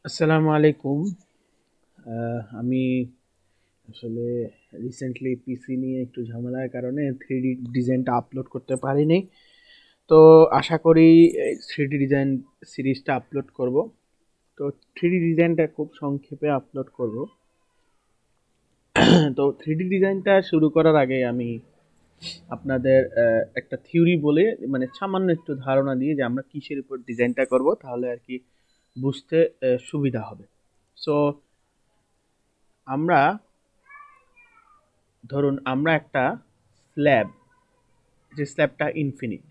আসসালামু আলাইকুম। আমি আসলে রিসেন্টলি পিসি নিয়ে একটু ঝামেলার কারণে 3D ডিজাইনটা আপলোড করতে পারিনি। তো আশা করি এই 3D ডিজাইন সিরিজটা আপলোড করব। তো 3D ডিজাইনটা খুব সংক্ষেপে আপলোড করব। তো 3D ডিজাইনটা শুরু করার আগে আমি আপনাদের একটা থিওরি বলে মানে সামান্য একটু ধারণা দিয়ে যে আমরা কিসের উপর ডিজাইনটা করব তাহলে আর কি বুঝতে সুবিধা হবে। সো আমরা ধরুন আমরা একটা স্ল্যাব, যে স্ল্যাবটা ইনফিনিট,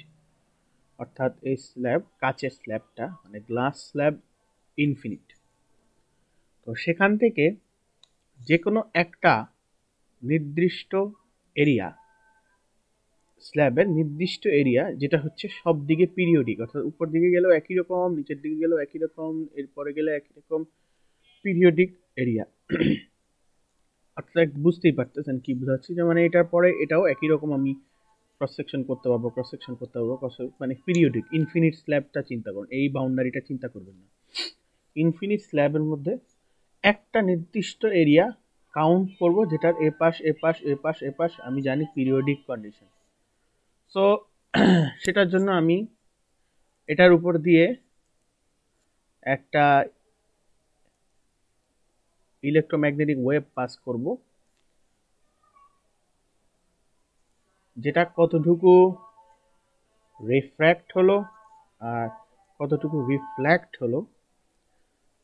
অর্থাৎ এই স্ল্যাব কাচের স্ল্যাবটা মানে গ্লাস স্ল্যাব ইনফিনিট। তো সেখান থেকে যে কোনো একটা নির্দিষ্ট এরিয়া, স্ল্যাবের নির্দিষ্ট এরিয়া যেটা হচ্ছে সব দিকে পিরিয়ডিক, অর্থাৎ উপর দিকে গেলেও একই রকম, নিচের দিকে গেলেও একই রকম, এরপরে গেলে একই রকম, পিরিয়ডিক এরিয়া। অর্থাৎ বুঝতেই পারতেছেন কি বোঝাচ্ছি, যে মানে এটার পরে এটাও একই রকম আমি ক্রস সেকশন করতে পারবো, ক্রস সেকশন করতে পারবো, মানে পিরিয়ডিক ইনফিনিট স্ল্যাবটা চিন্তা করুন, এই বাউন্ডারিটা চিন্তা করবেন না। ইনফিনিট স্ল্যাবের মধ্যে একটা নির্দিষ্ট এরিয়া কাউন্ট করব, যেটার এপাশ এপাশ এপাশ এপাশ আমি জানি পিরিয়ডিক কন্ডিশন। সো সেটার জন্য আমি এটার উপর দিয়ে একটা ইলেকট্রোম্যাগনেটিক ওয়েভ পাস করব, যেটা কতটুকু রিফ্র্যাক্ট হলো আর কতটুকু রিফ্লেক্ট হলো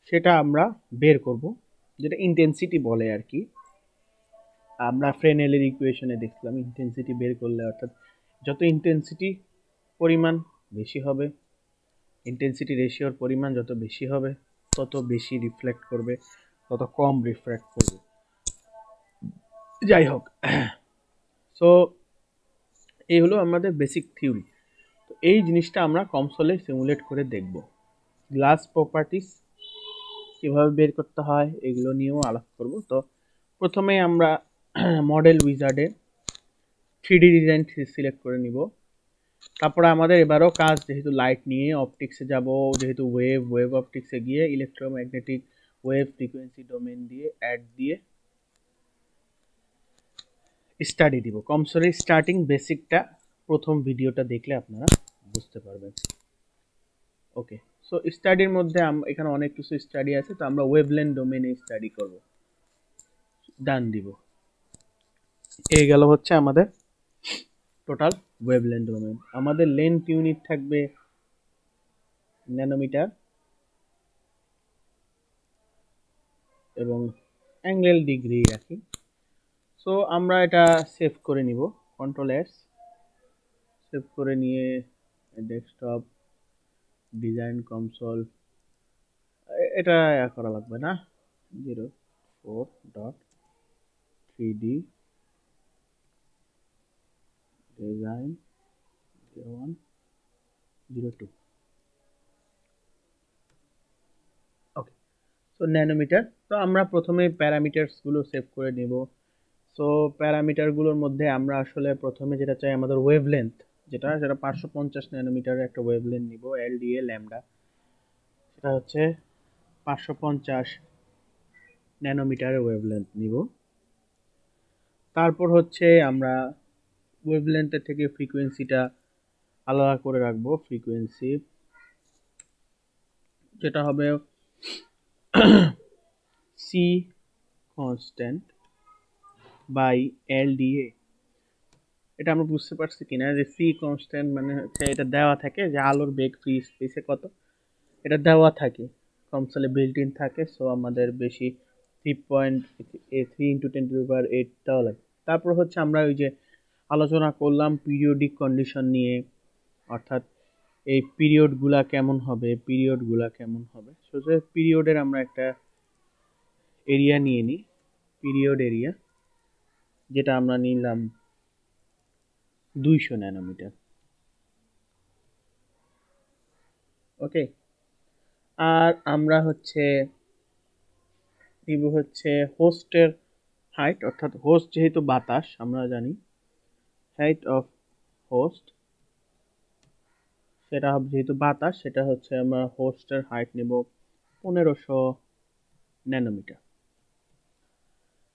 সেটা আমরা বের করব, যেটা ইন্টেন্সিটি বলে আর কি। আমরা ফ্রেনেলের ইকুয়েশনে দেখলাম ইন্টেন্সিটি বের করলে, অর্থাৎ যত ইন্টেন্সিটি পরিমাণ বেশি হবে, ইন্টেন্সিটি রেশিওর পরিমাণ যত বেশি হবে তত বেশি রিফ্লেক্ট করবে, তত কম রিফ্র্যাক্ট করবে। যাই হোক, সো এই হলো আমাদের বেসিক থিওরি। তো এই জিনিসটা আমরা কনসোলে সিমুলেট করে দেখব। গ্লাস প্রপার্টিস কীভাবে বের করতে হয় এগুলো নিয়েও আলাপ করব। তো প্রথমে আমরা মডেল উইজার্ডে 3D ডিজাইন সিলেক্ট করে নিব। তারপরে আমাদের এবারও কাজ, যেহেতু লাইট নিয়ে অপটিক্সে যাব, যেহেতু ওয়েভ অপটিক্সে গিয়ে ইলেকট্রোম্যাগনেটিক ওয়েভ ফ্রিকোয়েন্সি ডোমেন দিয়ে অ্যাড দিয়ে স্টাডি দিব। কমসোলে স্টার্টিং বেসিকটা প্রথম ভিডিওটা দেখলে আপনারা বুঝতে পারবেন। ওকে, সো স্টাডির মধ্যে এখানে অনেক কিছু স্টাডি আছে, তো আমরা ওয়েভলেন্থ ডোমেনে স্টাডি করব। ডান দিব। এই গেল হচ্ছে আমাদের টোটাল ওয়েভলেন্থ ডোমেন। আমাদের লেন্থ ইউনিট থাকবে ন্যানোমিটার এবং অ্যাঙ্গেল ডিগ্রি রাখি। সো আমরা এটা সেভ করে নিব, কন্ট্রোল এস, সেভ করে নিয়ে ডেস্কটপ, ডিজাইন কনসোল, এটা করা লাগবে না, 04.3D ডিজাইন 0102। ওকে, সো ন্যানোমিটার। তো আমরা প্রথমে প্যারামিটারসগুলো সেভ করে নিব। সো প্যারামিটারগুলোর মধ্যে আমরা আসলে প্রথমে যেটা চাই আমাদের ওয়েভলেন্থ, সেটা 550 ন্যানোমিটারের একটা ওয়েভলেন্থ নিব, এলডিএ ল্যামডা, সেটা হচ্ছে 550 ন্যানোমিটারের ওয়েভলেন্থ নিব। তারপর হচ্ছে আমরা ওয়েভলেন্থের থেকে ফ্রিকোয়েন্সিটা আলাদা করে রাখবো। ফ্রিকোয়েন্সি যেটা হবে সি কনস্ট্যান্ট বাই এলডিএ। এটা আমরা বুঝতে পারছি কিনা, যে সি কনস্ট্যান্ট মানে হচ্ছে এটা দেওয়া থাকে যে আলোর বেগ ফ্রি স্পেসে কত, এটা দেওয়া থাকে, কনসোলে বিল্ট ইন থাকে। সো আমাদের বেশি 3.3 × 10⁸ দেওয়া লাগে। তারপর হচ্ছে আমরা ওই যে আলোচনা করলাম পিরিয়ডিক কন্ডিশন নিয়ে, অর্থাৎ এই পিরিয়ডগুলা কেমন হবে। সোজা পিরিয়ডের আমরা একটা এরিয়া নিয়ে নিই, পিরিয়ড এরিয়া, যেটা আমরা নিলাম 200 ন্যানোমিটার। ওকে, আর আমরা হচ্ছে নিব হচ্ছে হোস্টের হাইট, অর্থাৎ হোস্ট যেহেতু বাতাস আমরা জানি, হাইট অফ হোস্ট, সেটা হবে যেহেতু বাতাস, সেটা হচ্ছে আমরা হোস্টের হাইট নেব 1500 ন্যানোমিটার।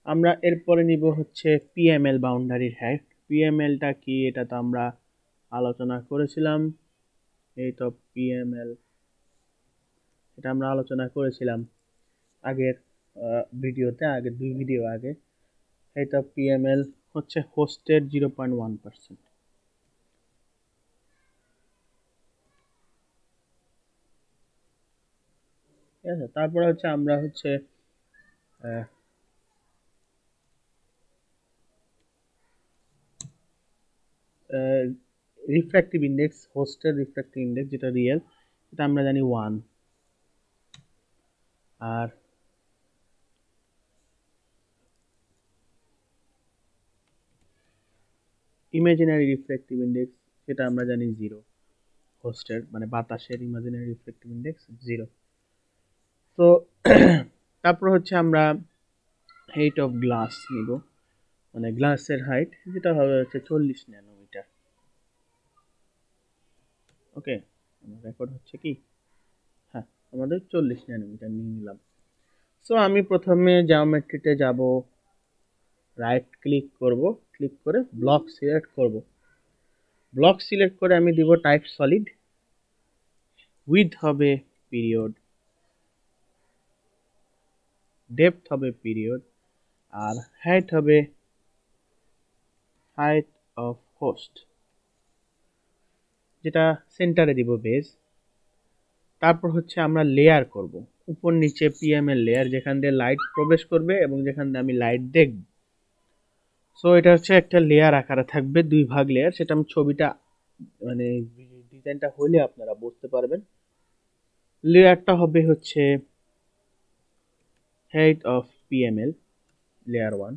আমরা এরপরে নিব হচ্ছে পিএমএল বাউন্ডারির হাইট। পিএমএলটা কি এটা তো আমরা আলোচনা করেছিলাম। এই তো পিএমএল, এটা আমরা আলোচনা করেছিলাম আগের ভিডিওতে, আগের 2 ভিডিও আগে। এই তো পিএমএল হচ্ছে হোস্টের 0.1%। ঠিক আছে, তারপরে হচ্ছে আমরা হচ্ছে রিফ্র্যাক্টিভ ইন্ডেক্স, হোস্টের রিফ্র্যাক্টিভ ইন্ডেক্স যেটা রিয়েল, এটা আমরা জানি 1। আর ইমাজিনারি রিফ্র্যাক্টিভ ইন্ডেক্স সেটা আমরা জানি 0। হোস্টের মানে বাতাসের ইমাজিনারি রিফ্র্যাক্টিভ ইন্ডেক্স 0। তো তারপর হচ্ছে আমরা হাইট অফ গ্লাস নিব, মানে গ্লাসের হাইট, যেটা হবে হচ্ছে 40 ন্যানোমিটার। ওকে, আমার রেকর্ড হচ্ছে কি? হ্যাঁ, আমাদের 40 ন্যানোমিটার নিয়ে নিলাম। সো আমি প্রথমে জিওমেট্রিতে যাব, রাইট ক্লিক করব, ক্লিক করে ব্লক সিলেক্ট করব। ব্লক সিলেক্ট করে আমি দিব টাইপ সলিড, উইডথ হবে পিরিয়ড, ডেপথ হবে পিরিয়ড, আর হাইট হবে হাইট অফ হোস্ট, যেটা সেন্টারে দিব বেজ। তারপর হচ্ছে আমরা লেয়ার করব, উপর নিচে পিএমএল লেয়ার, যেখান দিয়ে লাইট প্রবেশ করবে এবং যেখান দিয়ে আমি লাইট দেখব। সো এটা হচ্ছে একটা লেয়ার আকারে থাকবে, 2 ভাগ লেয়ার। সেটা আমি ছবিটা মানে ডিজাইনটা হলে আপনারা বুঝতে পারবেন। লেয়ারটা হবে হচ্ছে হাইট অফ পিএমএল লেয়ার 1,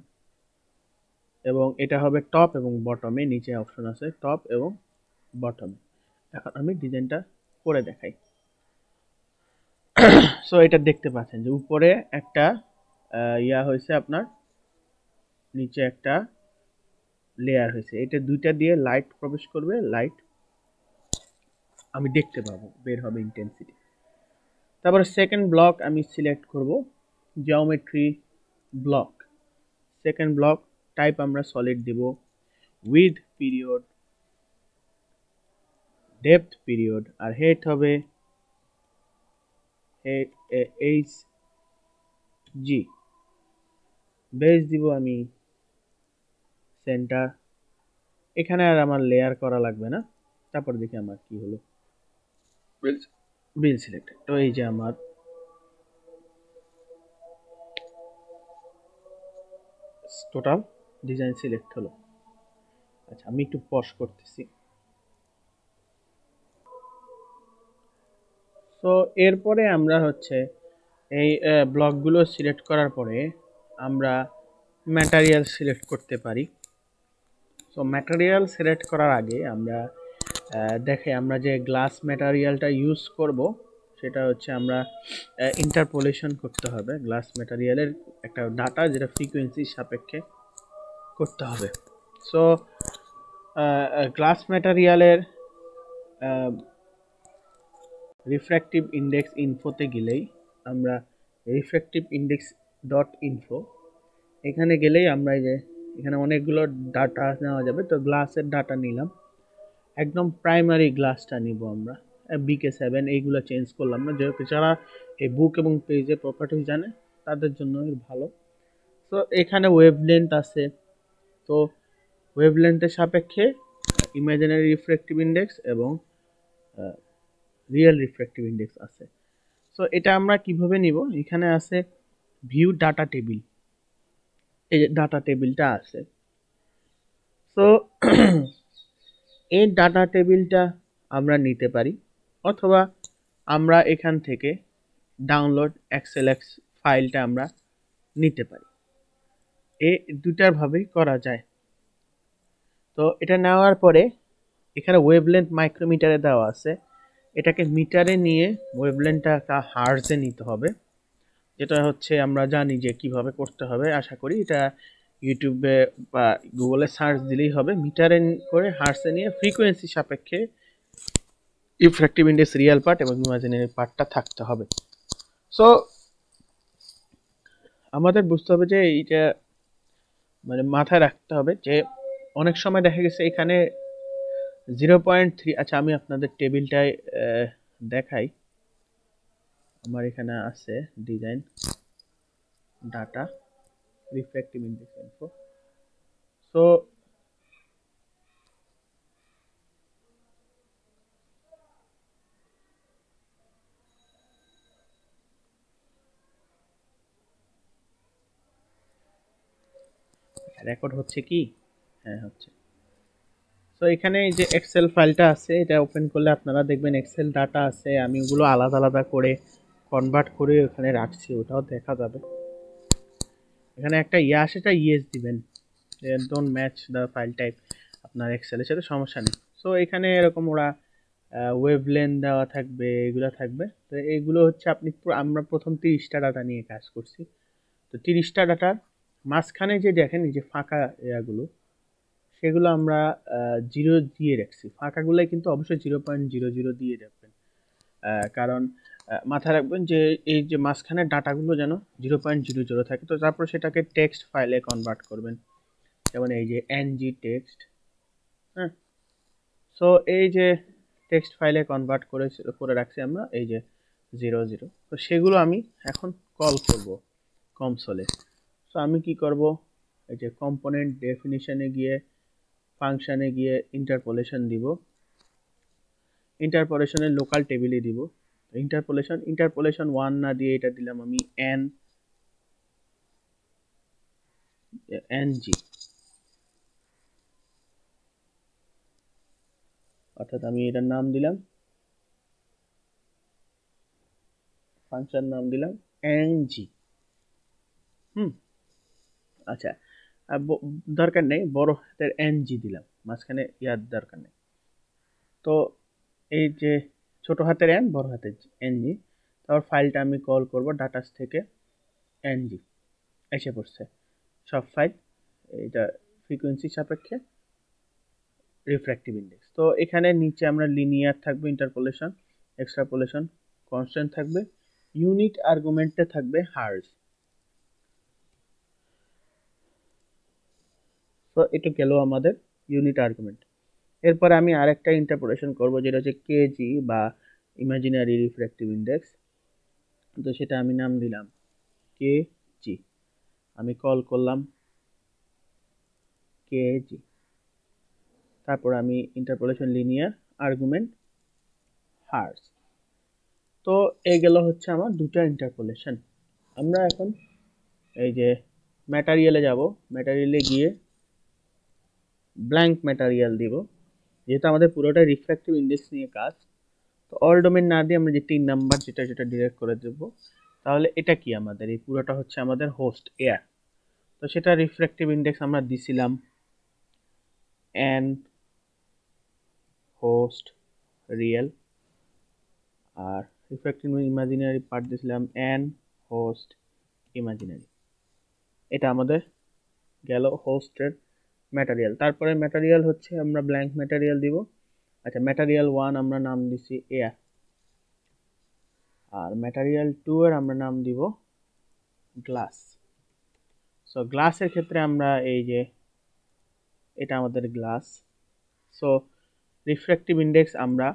এবং এটা হবে টপ এবং বটমে, নিচে অপশন আছে টপ এবং বটমে। এখন আমি ডিজাইনটা করে দেখাই। সো এটা দেখতে পাচ্ছেন যে উপরে একটা ইয়া হয়েছে আপনার, নিচে একটা লেয়ার হয়েছে। এটা দুইটা দিয়ে লাইট প্রবেশ করবে, লাইট আমি দেখতে পাবো, বের হবে ইন্টেন্সিটি। তারপরে সেকেন্ড ব্লক আমি সিলেক্ট করব, geometry block. Second block type আমরা সলিড দিব, উইথ পিরিয়ড, ডেপথ পিরিয়ড, আর হেড হবে এইচ জি। বেস দিব আমি সেন্টার। এখানে আর আমার লেয়ার করা লাগবে না। তারপর দেখি আমার কি হলো, বিল সিলেক্ট। তো এই যে আমার টোটাল ডিজাইন সিলেক্ট হলো। আচ্ছা, আমি একটু পজ করতেছি। তো এরপরে আমরা হচ্ছে এই ব্লকগুলো সিলেক্ট করার পরে আমরা ম্যাটেরিয়াল সিলেক্ট করতে পারি। সো ম্যাটেরিয়াল সিলেক্ট করার আগে আমরা দেখে আমরা যে গ্লাস ম্যাটেরিয়ালটা ইউজ করব সেটা হচ্ছে আমরা ইন্টারপোলেশন করতে হবে। গ্লাস ম্যাটেরিয়ালের একটা ডাটা যেটা ফ্রিকোয়েন্সির সাপেক্ষে করতে হবে। সো গ্লাস ম্যাটেরিয়ালের রিফ্র্যাক্টিভ ইন্ডেক্স ইনফোতে গেলেই আমরা রিফ্র্যাক্টিভ ইন্ডেক্স ডট ইনফো, এখানে গেলেই আমরা এই যে এখানে অনেকগুলো ডাটা নেওয়া যাবে। তো গ্লাসের ডাটা নিলাম, একদম প্রাইমারি গ্লাসটা নিব আমরা, BK7। এইগুলো চেঞ্জ করলাম না, যেহেতু যারা এই বুক এবং পেজের প্রপার্টিজ জানে তাদের জন্য ভালো। তো এখানে ওয়েভলেন্থ আছে, তো ওয়েভলেন্থের সাপেক্ষে ইমাজিনারি রিফ্র্যাক্টিভ ইন্ডেক্স এবং রিয়েল রিফ্র্যাক্টিভ ইন্ডেক্স আছে। সো এটা আমরা কিভাবে নিব, এখানে আছে ভিউ ডাটা টেবিল, এই যে ডাটা টেবিলটা আছে। সো এই ডাটা টেবিলটা আমরা নিতে পারি, অথবা আমরা এখান থেকে ডাউনলোড XLX ফাইলটা আমরা নিতে পারি। এই দুটার ভাবেই করা যায়। তো এটা নেওয়ার পরে এখানে ওয়েভলেন্থ মাইক্রোমিটারে দেওয়া আছে, এটাকে মিটারে নিয়ে ওয়েভলেন্থটা হার্জে নিতে হবে। যেটা হচ্ছে আমরা জানি যে কিভাবে করতে হবে, আশা করি এটা ইউটিউবে বা গুগলে সার্চ দিলেই হবে। মিটারে করে হার্সে নিয়ে ফ্রিকোয়েন্সি সাপেক্ষে রিফ্র্যাক্টিভ ইন্ডেক্স রিয়েল পার্ট এবং ইমাজিনারি পার্টটা থাকতে হবে। সো আমাদের বুঝতে হবে যে এইটা মানে মাথায় রাখতে হবে যে অনেক সময় দেখা গেছে এখানে 0.3, আচ্ছা আমি আপনাদের টেবিলটায় দেখাই। আমার এখানে আছে design data refractive index info. So record হচ্ছে কি? হ্যাঁ হচ্ছে। সো এখানে এই যে এক্সেল ফাইলটা আছে, এটা ওপেন করলে আপনারা দেখবেন এক্সেল ডাটা আছে, আমি ওগুলো আলাদা আলাদা করে কনভার্ট করে ওখানে রাখছি, ওটাও দেখা যাবে। এখানে একটা আসে, এটা ইয়েস দিবেন, don't match the file type আপনার এক্সেলের সাথে, সমস্যা নেই। সো এখানে এরকম ওরা ওয়েভলেন দেওয়া থাকবে, এগুলো থাকবে। তো এইগুলো হচ্ছে আমরা প্রথম 30টা ডাটা নিয়ে কাজ করছি। তো 30টা ডাটার মাঝখানে যে দেখেন এই যে ফাঁকা এগুলো, সেগুলো আমরা 0 দিয়ে রাখছি। ফাঁকাগুলোই কিন্তু অবশ্যই 0.00 দিয়ে রাখবেন, কারণ মাথায় রাখবেন যে এই যে মাঝখানের ডাটাগুলো যেন 0.00 থাকে। তো তারপর সেটাকে টেক্সট ফাইলে কনভার্ট করবেন, যেমন এই যে ng টেক্সট। হ্যাঁ, সো এই যে টেক্সট ফাইলে কনভার্ট করে রাখছি আমরা এই যে 00। তো সেগুলো আমি এখন কল করব কনসোলে। সো আমি কি করব, এই যে কম্পোনেন্ট ডেফিনিশনে গিয়ে ফাংশনে গিয়ে ইন্টারপোলেশন দিব, ইন্টারপোলেশনের লোকাল টেবিলে দিব। ইন্টারপোলেশন 1 না দিয়ে এটা দিলাম আমি ng, অর্থাৎ আমি এটার নাম দিলাম, ফাংশন নাম দিলাম ng। আচ্ছা, দরকার নেই বড় হাতের ng দিলাম, মাঝখানে ইয়ার দরকার নেই। তো এই যে ছোট হাতের n, বড় হাতের ng, তারপর ফাইলটা আমি কল করব ডাটাস থেকে ng, এসে পড়ছে সব ফাইল। এটা ফ্রিকোয়েন্সি সাপেক্ষে রিফ্র্যাক্টিভ ইন্ডেক্স। তো এখানে নিচে আমরা লিনিয়ার থাকবে, ইন্টারপোলেশন, এক্সট্রাপোলেশন কনস্ট্যান্ট থাকবে, ইউনিট আর্গুমেন্টে থাকবে হার্জ। তো এটা গেল আমাদের ইউনিট আর্গুমেন্ট। এরপরে আমি আরেকটা ইন্টারপোলেশন করব, যেটা হচ্ছে কেজি বা ইমাজিনারি রিফ্র্যাক্টিভ ইন্ডেক্স। তো সেটা আমি নাম দিলাম কেজি, আমি কল করলাম কেজি, তারপর আমি ইন্টারপোলেশন লিনিয়ার আর্গুমেন্ট হার্স। তো এই গেল হচ্ছে আমার দুটা ইন্টারপোলেশন। আমরা এখন এই যে ম্যাটেরিয়ালে যাব, ম্যাটেরিয়ালে গিয়ে ব্ল্যাঙ্ক ম্যাটেরিয়াল দিব, যেহেতু আমাদের পুরোটা রিফ্র্যাক্টিভ ইন্ডেক্স নিয়ে কাজ। তো অল ডোমেন না দিয়ে আমরা যে 3 নাম্বার যেটা ডিরেক্ট করে দেব, তাহলে এটা কি আমাদের এই পুরোটা হচ্ছে আমাদের হোস্ট এয়ার। তো সেটা রিফ্র্যাক্টিভ ইন্ডেক্স আমরা দিছিলাম n হোস্ট রিয়েল, আর রিফ্র্যাক্টিভ ইমাজিনারি পার্ট দিছিলাম n হোস্ট ইমাজিনারি। এটা আমাদের গেল হোস্টের ম্যাটেরিয়াল। তারপরে ম্যাটেরিয়াল হচ্ছে আমরা ব্ল্যাঙ্ক ম্যাটেরিয়াল দিব। আচ্ছা, ম্যাটেরিয়াল 1 আমরা নাম দিছি এয়ার, আর ম্যাটেরিয়াল 2 এর আমরা নাম দিব গ্লাস। সো গ্লাসের ক্ষেত্রে আমরা এই যে এটা আমাদের গ্লাস। সো রিফ্র্যাক্টিভ ইন্ডেক্স আমরা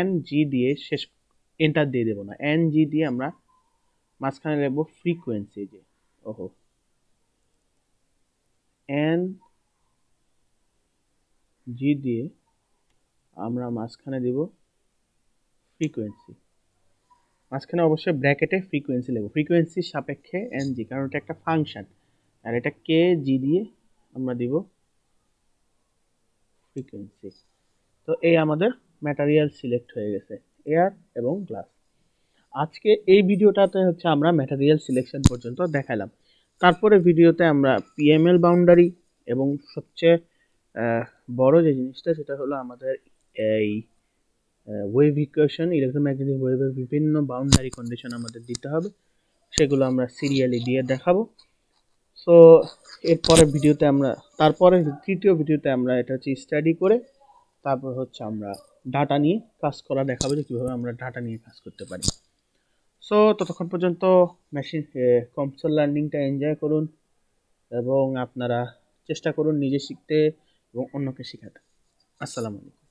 ng দিয়ে শেষ, এন্টার দিয়ে দেব না, ng দিয়ে আমরা মাঝখানে লিখব ফ্রিকোয়েন্সি, যে ওহো ng দিয়ে আমরা মাঝখানে দিব ফ্রিকোয়েন্সি, মাঝখানে অবশ্যই ব্র্যাকেটে ফ্রিকোয়েন্সি লিখব, ফ্রিকোয়েন্সির সাপেক্ষে ng, কারণ এটা একটা ফাংশন। আর এটা kg দিয়ে আমরা দিব ফ্রিকোয়েন্সি। তো এই আমাদের ম্যাটেরিয়াল সিলেক্ট হয়ে গেছে, এয়ার এবং গ্লাস। আজকে এই ভিডিওটাতে হচ্ছে আমরা ম্যাটেরিয়াল সিলেকশন পর্যন্ত দেখালাম। তারপরে ভিডিওতে আমরা পিএমএল বাউন্ডারি এবং সবচেয়ে বড় যে জিনিসটা, সেটা হলো আমাদের এই ওয়েভ ইকুয়েশন, ইলেকট্রোম্যাগনেটিক ওয়েভের বিভিন্ন বাউন্ডারি কন্ডিশন আমাদের দিতে হবে, সেগুলো আমরা সিরিয়ালি দিয়ে দেখাবো। সো এরপরের ভিডিওতে আমরা, তারপরে তৃতীয় ভিডিওতে আমরা এটা হচ্ছে স্টাডি করে তারপর হচ্ছে আমরা ডাটা নিয়ে কাজ করা দেখাবো, যে কীভাবে আমরা ডাটা নিয়ে কাজ করতে পারি। সো ততক্ষণ পর্যন্ত মেশিন কম্পিউটার লার্নিংটা এনজয় করুন এবং আপনারা চেষ্টা করুন নিজে শিখতে এবং অন্যকে শেখাতে। আসসালামু আলাইকুম।